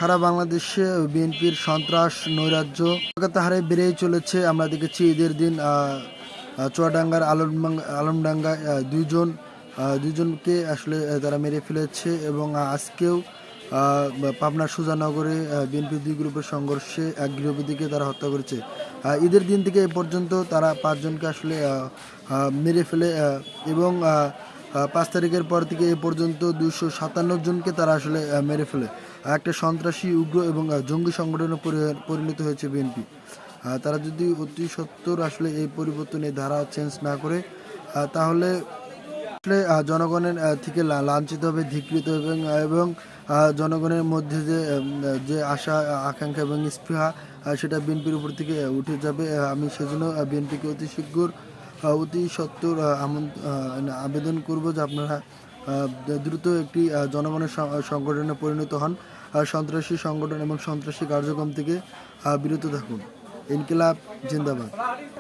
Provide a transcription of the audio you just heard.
সারা বাংলাদেশে বিএনপির সন্ত্রাস নৈরাজ্য লাগাতার হারে বেড়েই চলেছে। আমরা দেখেছি ঈদের দিন চুয়াডাঙ্গার আলমডাঙ্গায় দুইজনকে আসলে তারা মেরে ফেলেছে এবং আজকেও পাবনার সুজানগরে বিএনপির দুই গ্রুপের সংঘর্ষে এক গৃহবধূকে তারা হত্যা করেছে। ঈদের দিন থেকে এ পর্যন্ত তারা 5 জনকে আসলে মেরে ফেলে এবং 5 তারিখের পর থেকে এ পর্যন্ত 257 জনকে তারা আসলে মেরে ফেলে। একটা সন্ত্রাসী, উগ্র এবং জঙ্গি সংগঠনে পরিণত হয়েছে বিএনপি। তারা যদি অতি সত্বর আসলে এই পরিবর্তনে ধারা চেঞ্জ না করে তাহলে আসলে জনগণের থেকে লাঞ্ছিত হবে, ধিক্কৃত হবে এবং জনগণের মধ্যে যে আশা আকাঙ্ক্ষা এবং স্পৃহা সেটা বিএনপির উপর থেকে উঠে যাবে। আমি সেজন্য বিএনপিকে অতি সত্বর আবেদন করব যে আপনারা দ্রুত একটি জনগণের সংগঠনে পরিণত হন, সন্ত্রাসী সংগঠন এবং সন্ত্রাসী কার্যক্রম থেকে বিরত থাকুন। ইনকিলাব জিন্দাবাদ।